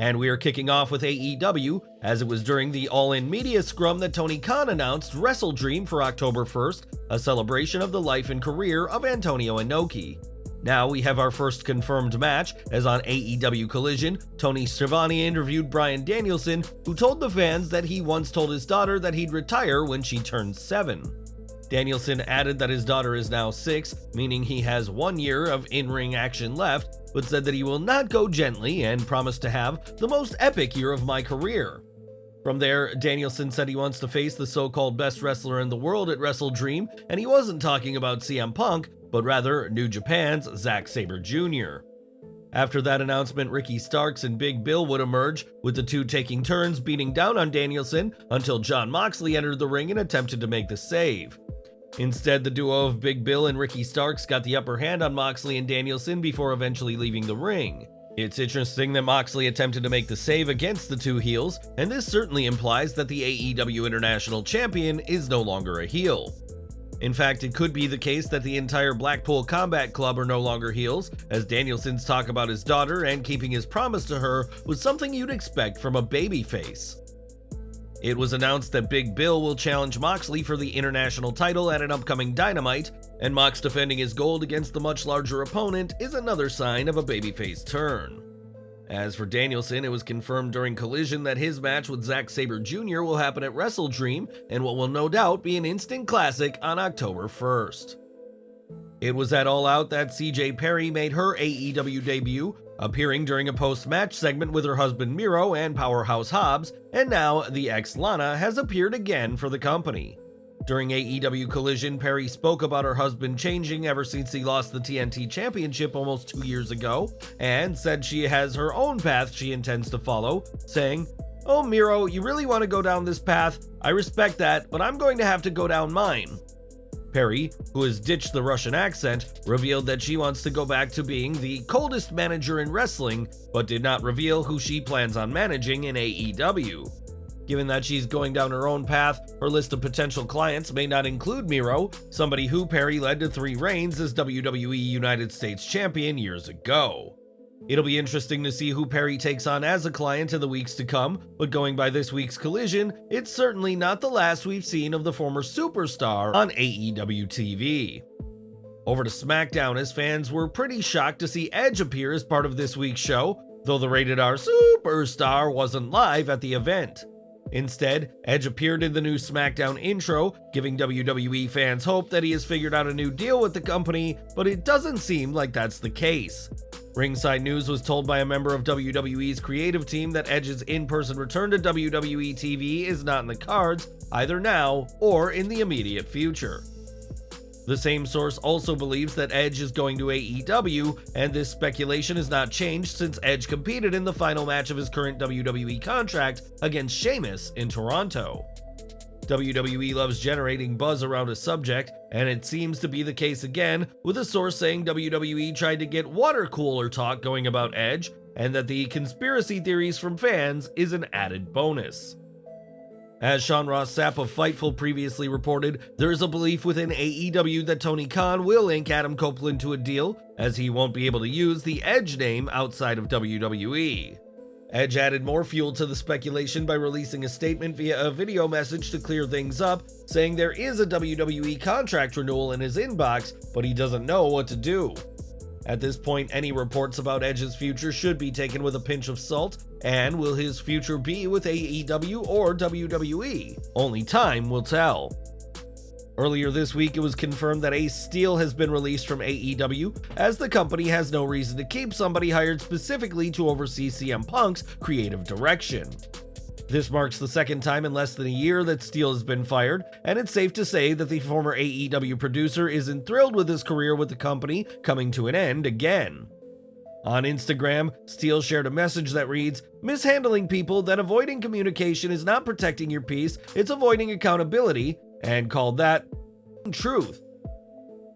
And we are kicking off with AEW, as it was during the All In Media scrum that Tony Khan announced WrestleDream for October 1st, a celebration of the life and career of Antonio Inoki. Now we have our first confirmed match, as on AEW Collision, Tony Schiavone interviewed Bryan Danielson, who told the fans that he once told his daughter that he'd retire when she turned 7. Danielson added that his daughter is now 6, meaning he has 1 year of in-ring action left, but said that he will not go gently and promised to have the most epic year of my career. From there, Danielson said he wants to face the so-called best wrestler in the world at WrestleDream, and he wasn't talking about CM Punk, but rather New Japan's Zack Sabre Jr. After that announcement, Ricky Starks and Big Bill would emerge, with the two taking turns beating down on Danielson until Jon Moxley entered the ring and attempted to make the save. Instead, the duo of Big Bill and Ricky Starks got the upper hand on Moxley and Danielson before eventually leaving the ring. It's interesting that Moxley attempted to make the save against the two heels, and this certainly implies that the AEW International Champion is no longer a heel. In fact, it could be the case that the entire Blackpool Combat Club are no longer heels, as Danielson's talk about his daughter and keeping his promise to her was something you'd expect from a babyface. It was announced that Big Bill will challenge Moxley for the international title at an upcoming Dynamite, and Mox defending his gold against the much larger opponent is another sign of a babyface turn. As for Danielson, it was confirmed during Collision that his match with Zack Sabre Jr. will happen at WrestleDream, and what will no doubt be an instant classic on October 1st. It was at All Out that CJ Perry made her AEW debut, appearing during a post-match segment with her husband Miro and Powerhouse Hobbs, and now the ex-Lana has appeared again for the company. During AEW Collision, Perry spoke about her husband changing ever since he lost the TNT Championship almost 2 years ago, and said she has her own path she intends to follow, saying, "Oh Miro, you really want to go down this path? I respect that, but I'm going to have to go down mine." Perry, who has ditched the Russian accent, revealed that she wants to go back to being the coldest manager in wrestling, but did not reveal who she plans on managing in AEW. Given that she's going down her own path, her list of potential clients may not include Miro, somebody who Perry led to 3 reigns as WWE United States Champion years ago. It'll be interesting to see who Perry takes on as a client in the weeks to come, but going by this week's Collision, it's certainly not the last we've seen of the former superstar on AEW TV. Over to SmackDown, as fans were pretty shocked to see Edge appear as part of this week's show, though the rated R superstar wasn't live at the event. Instead, Edge appeared in the new SmackDown intro, giving WWE fans hope that he has figured out a new deal with the company, but it doesn't seem like that's the case. Ringside News was told by a member of WWE's creative team that Edge's in-person return to WWE TV is not in the cards, either now or in the immediate future. The same source also believes that Edge is going to AEW, and this speculation has not changed since Edge competed in the final match of his current WWE contract against Sheamus in Toronto. WWE loves generating buzz around a subject, and it seems to be the case again, with a source saying WWE tried to get water cooler talk going about Edge, and that the conspiracy theories from fans is an added bonus. As Sean Ross Sapp of Fightful previously reported, there is a belief within AEW that Tony Khan will ink Adam Copeland to a deal, as he won't be able to use the Edge name outside of WWE. Edge added more fuel to the speculation by releasing a statement via a video message to clear things up, saying there is a WWE contract renewal in his inbox, but he doesn't know what to do. At this point, any reports about Edge's future should be taken with a pinch of salt, and will his future be with AEW or WWE? Only time will tell. Earlier this week, it was confirmed that Ace Steel has been released from AEW, as the company has no reason to keep somebody hired specifically to oversee CM Punk's creative direction. This marks the second time in less than a year that Steel has been fired, and it's safe to say that the former AEW producer isn't thrilled with his career with the company coming to an end again. On Instagram, Steel shared a message that reads, "Mishandling people, then avoiding communication is not protecting your peace, it's avoiding accountability," and called that truth.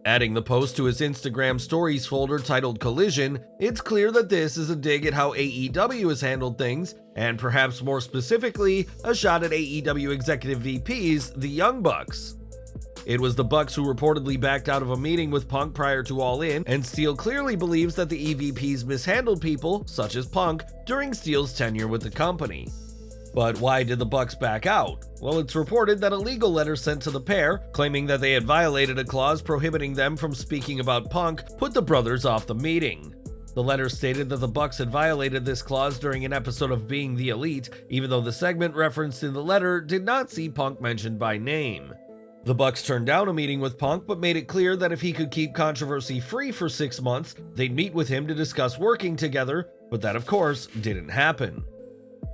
Adding the post to his Instagram stories folder titled Collision, it's clear that this is a dig at how AEW has handled things, and perhaps more specifically, a shot at AEW executive VPs, the Young Bucks. It was the Bucks who reportedly backed out of a meeting with Punk prior to All In, and Steele clearly believes that the EVPs mishandled people, such as Punk, during Steele's tenure with the company. But why did the Bucks back out? Well, it's reported that a legal letter sent to the pair, claiming that they had violated a clause prohibiting them from speaking about Punk, put the brothers off the meeting. The letter stated that the Bucks had violated this clause during an episode of Being the Elite, even though the segment referenced in the letter did not see Punk mentioned by name. The Bucks turned down a meeting with Punk, but made it clear that if he could keep controversy free for 6 months, they'd meet with him to discuss working together, but that of course didn't happen.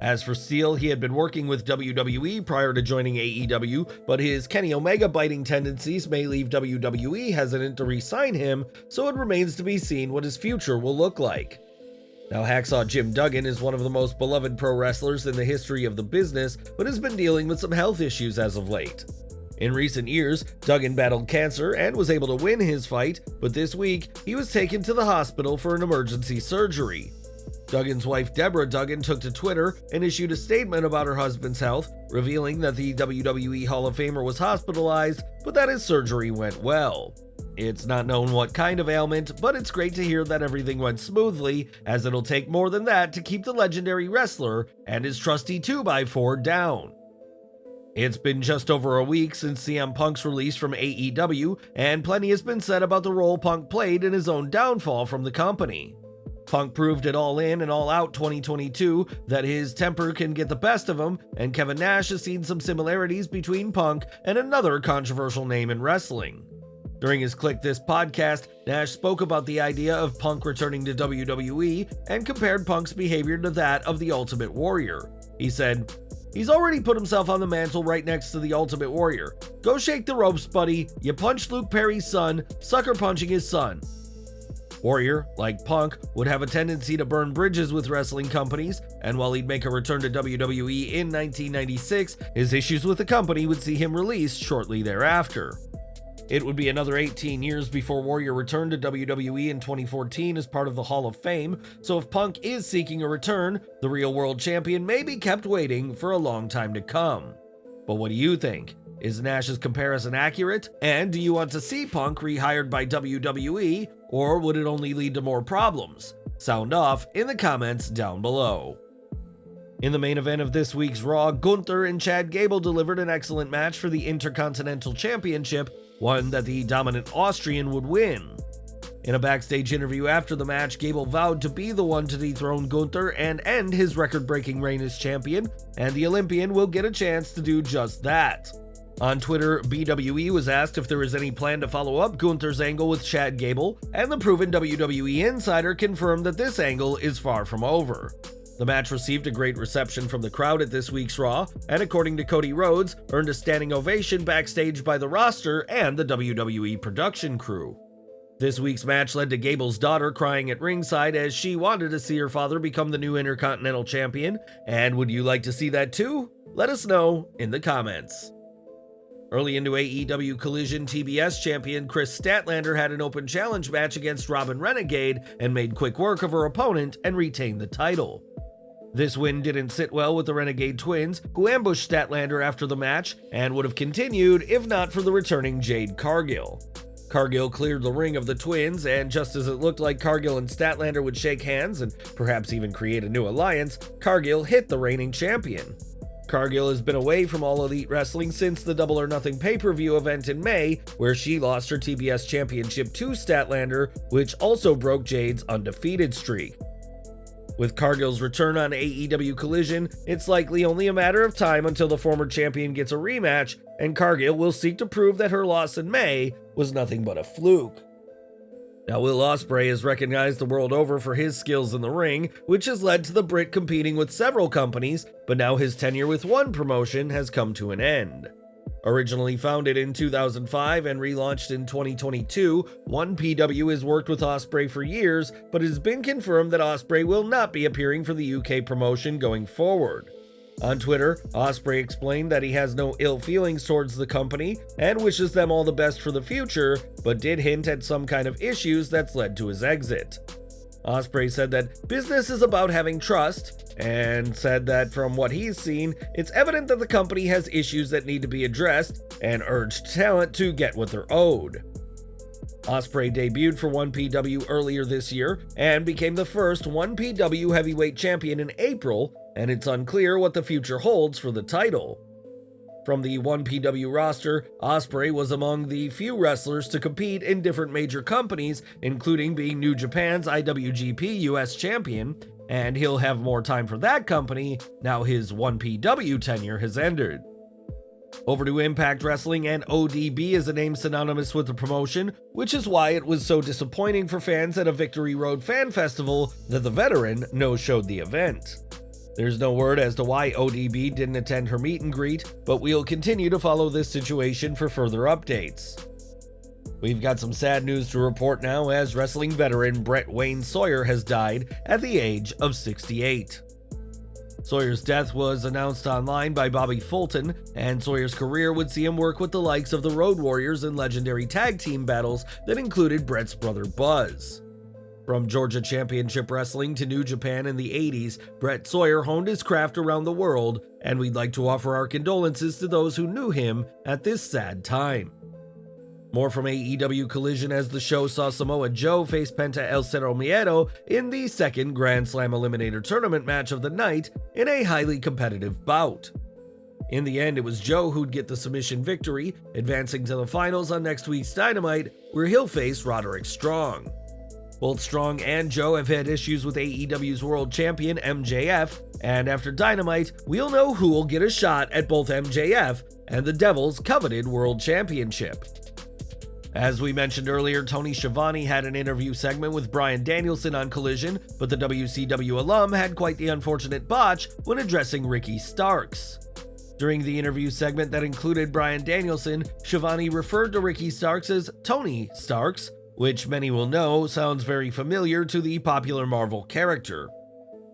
As for Steele, he had been working with WWE prior to joining AEW, but his Kenny Omega biting tendencies may leave WWE hesitant to re-sign him, so it remains to be seen what his future will look like. Now, Hacksaw Jim Duggan is one of the most beloved pro wrestlers in the history of the business, but has been dealing with some health issues as of late. In recent years, Duggan battled cancer and was able to win his fight, but this week, he was taken to the hospital for an emergency surgery. Duggan's wife Deborah Duggan took to Twitter and issued a statement about her husband's health, revealing that the WWE Hall of Famer was hospitalized, but that his surgery went well. It's not known what kind of ailment, but it's great to hear that everything went smoothly, as it'll take more than that to keep the legendary wrestler and his trusty 2x4 down. It's been just over a week since CM Punk's release from AEW, and plenty has been said about the role Punk played in his own downfall from the company. Punk proved it All In and All Out 2022 that his temper can get the best of him, and Kevin Nash has seen some similarities between Punk and another controversial name in wrestling. During his Click This podcast, Nash spoke about the idea of Punk returning to WWE and compared Punk's behavior to that of the Ultimate Warrior. He said, "He's already put himself on the mantle right next to the Ultimate Warrior. Go shake the ropes, buddy. You punched Luke Perry's son, sucker punching his son." Warrior, like Punk, would have a tendency to burn bridges with wrestling companies, and while he'd make a return to WWE in 1996, his issues with the company would see him released shortly thereafter. It would be another 18 years before Warrior returned to WWE in 2014 as part of the Hall of Fame, so if Punk is seeking a return, the real world champion may be kept waiting for a long time to come. But what do you think? Is Nash's comparison accurate? And do you want to see Punk rehired by WWE, or would it only lead to more problems? Sound off in the comments down below. In the main event of this week's Raw, Gunther and Chad Gable delivered an excellent match for the Intercontinental Championship, one that the dominant Austrian would win. In a backstage interview after the match, Gable vowed to be the one to dethrone Gunther and end his record-breaking reign as champion, and the Olympian will get a chance to do just that. On Twitter, BWE was asked if there is any plan to follow up Gunther's angle with Chad Gable, and the proven WWE insider confirmed that this angle is far from over. The match received a great reception from the crowd at this week's Raw, and according to Cody Rhodes, earned a standing ovation backstage by the roster and the WWE production crew. This week's match led to Gable's daughter crying at ringside as she wanted to see her father become the new Intercontinental Champion, and would you like to see that too? Let us know in the comments. Early into AEW Collision, TBS champion Kris Statlander had an open challenge match against Robin Renegade and made quick work of her opponent and retained the title. This win didn't sit well with the Renegade twins, who ambushed Statlander after the match and would have continued if not for the returning Jade Cargill. Cargill cleared the ring of the twins, and just as it looked like Cargill and Statlander would shake hands and perhaps even create a new alliance, Cargill hit the reigning champion. Cargill has been away from All Elite Wrestling since the Double or Nothing pay-per-view event in May, where she lost her TBS championship to Statlander, which also broke Jade's undefeated streak. With Cargill's return on AEW Collision, it's likely only a matter of time until the former champion gets a rematch, and Cargill will seek to prove that her loss in May was nothing but a fluke. Now, Will Ospreay is recognized the world over for his skills in the ring, which has led to the Brit competing with several companies, but now his tenure with one promotion has come to an end. Originally founded in 2005 and relaunched in 2022, 1PW has worked with Ospreay for years, but it has been confirmed that Ospreay will not be appearing for the UK promotion going forward. On Twitter, Ospreay explained that he has no ill feelings towards the company and wishes them all the best for the future, but did hint at some kind of issues that's led to his exit. Ospreay said that business is about having trust, and said that from what he's seen, it's evident that the company has issues that need to be addressed, and urged talent to get what they're owed. Ospreay debuted for 1PW earlier this year and became the first 1PW heavyweight champion in April, and it's unclear what the future holds for the title. From the 1PW roster, Ospreay was among the few wrestlers to compete in different major companies, including being New Japan's IWGP US champion, and he'll have more time for that company now his 1PW tenure has ended. Over to Impact Wrestling, and ODB is a name synonymous with the promotion, which is why it was so disappointing for fans at a Victory Road Fan Festival that the veteran no-showed the event. There's no word as to why ODB didn't attend her meet and greet, but we'll continue to follow this situation for further updates. We've got some sad news to report now, as wrestling veteran Brett Wayne Sawyer has died at the age of 68. Sawyer's death was announced online by Bobby Fulton, and Sawyer's career would see him work with the likes of the Road Warriors in legendary tag team battles that included Brett's brother Buzz. From Georgia Championship Wrestling to New Japan in the 80s, Brett Sawyer honed his craft around the world, and we'd like to offer our condolences to those who knew him at this sad time. More from AEW Collision, as the show saw Samoa Joe face Penta El Cerro Miedo in the second Grand Slam Eliminator tournament match of the night in a highly competitive bout. In the end, it was Joe who'd get the submission victory, advancing to the finals on next week's Dynamite, where he'll face Roderick Strong. Both Strong and Joe have had issues with AEW's world champion MJF, and after Dynamite, we'll know who will get a shot at both MJF and the Devil's coveted world championship. As we mentioned earlier, Tony Schiavone had an interview segment with Bryan Danielson on Collision, but the WCW alum had quite the unfortunate botch when addressing Ricky Starks. During the interview segment that included Bryan Danielson, Schiavone referred to Ricky Starks as Tony Starks, which many will know sounds very familiar to the popular Marvel character.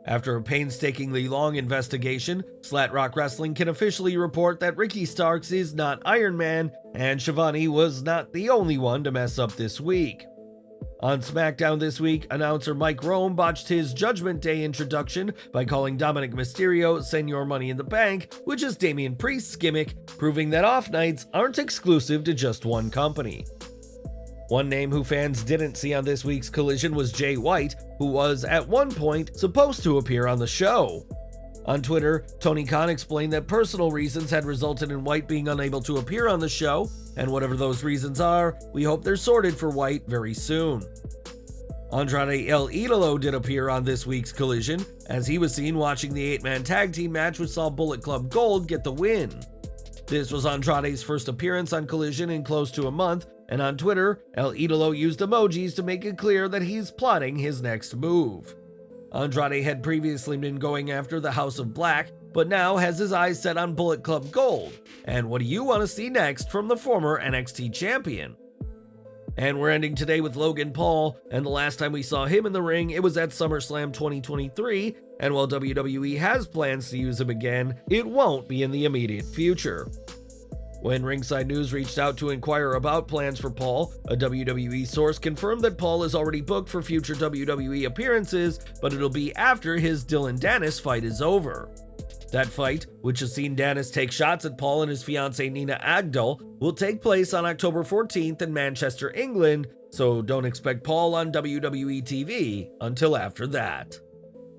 After a painstakingly long investigation, Slat Rock Wrestling can officially report that Ricky Starks is not Iron Man, and Schiavone was not the only one to mess up this week. On SmackDown this week, announcer Mike Rome botched his Judgment Day introduction by calling Dominic Mysterio Senor Money in the Bank, which is Damian Priest's gimmick, proving that off nights aren't exclusive to just one company. One name who fans didn't see on this week's Collision was Jay White, who was at one point supposed to appear on the show. On Twitter, Tony Khan explained that personal reasons had resulted in White being unable to appear on the show, and whatever those reasons are, we hope they're sorted for White very soon. Andrade El Idolo did appear on this week's Collision, as he was seen watching the 8-man tag team match which saw Bullet Club Gold get the win. This was Andrade's first appearance on Collision in close to a month, and on Twitter, El Idolo used emojis to make it clear that he's plotting his next move. Andrade had previously been going after the House of Black, but now has his eyes set on Bullet Club Gold. And what do you want to see next from the former NXT champion? And we're ending today with Logan Paul, and the last time we saw him in the ring, it was at SummerSlam 2023, and while WWE has plans to use him again, it won't be in the immediate future. When Ringside News reached out to inquire about plans for Paul, a WWE source confirmed that Paul is already booked for future WWE appearances, but it'll be after his Dylan Dennis fight is over. That fight, which has seen Dennis take shots at Paul and his fiancée Nina Agdal, will take place on October 14th in Manchester, England, so don't expect Paul on WWE TV until after that.